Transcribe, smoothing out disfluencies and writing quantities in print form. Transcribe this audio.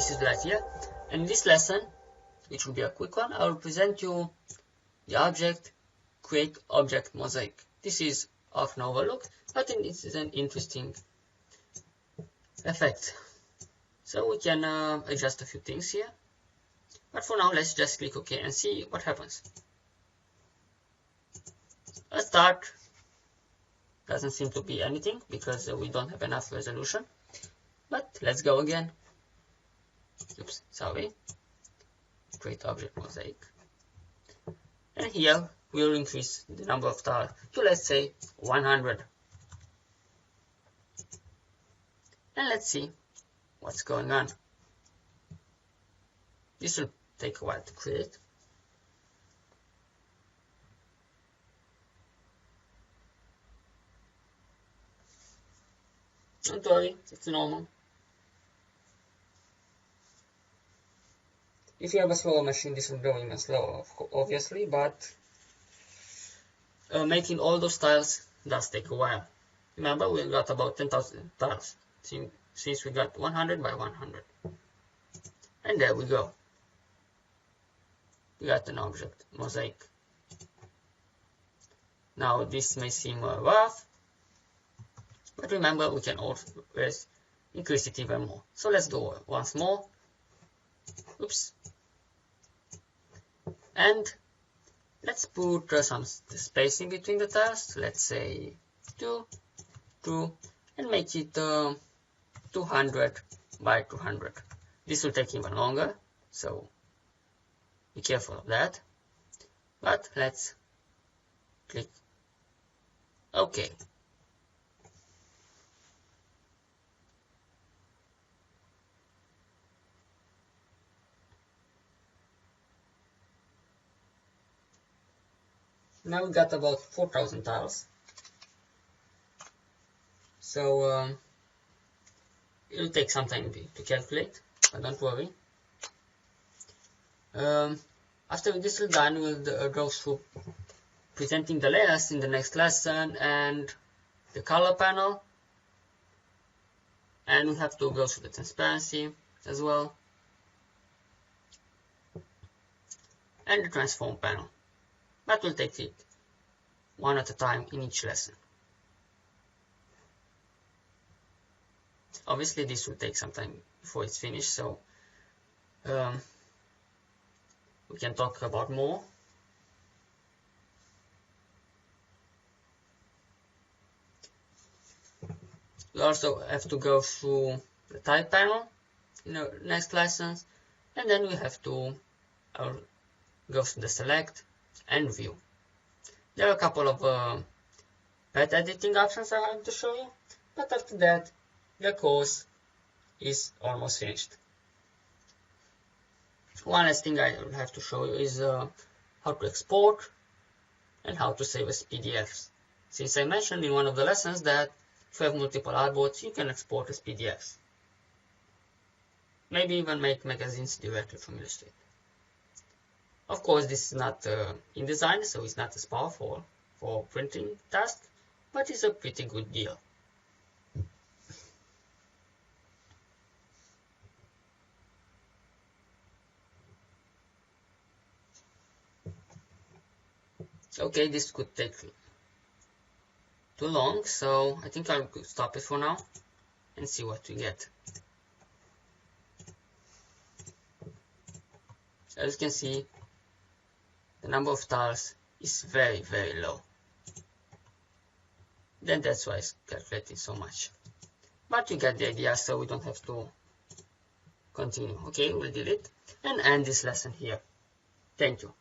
this is the idea. And in this lesson, which will be a quick one, I will present you the object create object mosaic. This is often overlooked, but it is an interesting effect. So we can adjust a few things here, but for now let's just click OK and see what happens. Let's start. Doesn't seem to be anything because we don't have enough resolution, but let's go again. Oops, sorry. Create object mosaic, and here we'll increase the number of tiles to, let's say, 100, and let's see what's going on. This will take a while to create. Don't worry, it's normal. If you have a slower machine, this will go even slower, obviously, but making all those tiles does take a while. Remember, we got about 10,000 tiles since we got 100 by 100. And there we go. We got an object mosaic. Now this may seem rough, but remember, we can always increase it even more. So let's do it once more. Oops. And let's put some spacing between the tiles. Let's say 2, 2, and make it 200 by 200. This will take even longer, so be careful of that. But let's click OK. Now we got about 4,000 tiles, so it will take some time to calculate, but don't worry. After this is done, we'll go through presenting the layers in the next lesson and the color panel, and we have to go through the transparency as well, and the transform panel. But we'll take it one at a time in each lesson. Obviously this will take some time before it's finished, so we can talk about more. We also have to go through the type panel in the next lessons, and then we have to go through the select and view. There are a couple of pet editing options I want to show you, but after that the course is almost finished. One last thing I will have to show you is how to export and how to save as PDFs. Since I mentioned in one of the lessons that if you have multiple artboards, you can export as PDFs. Maybe even make magazines directly from Illustrator. Of course, this is not InDesign, so it's not as powerful for printing tasks, but it's a pretty good deal. Okay, this could take too long, so I think I'll stop it for now and see what we get. As you can see, the number of tiles is very, very low. Then that's why it's calculating so much. But you get the idea, so we don't have to continue. Okay, we'll delete and end this lesson here. Thank you.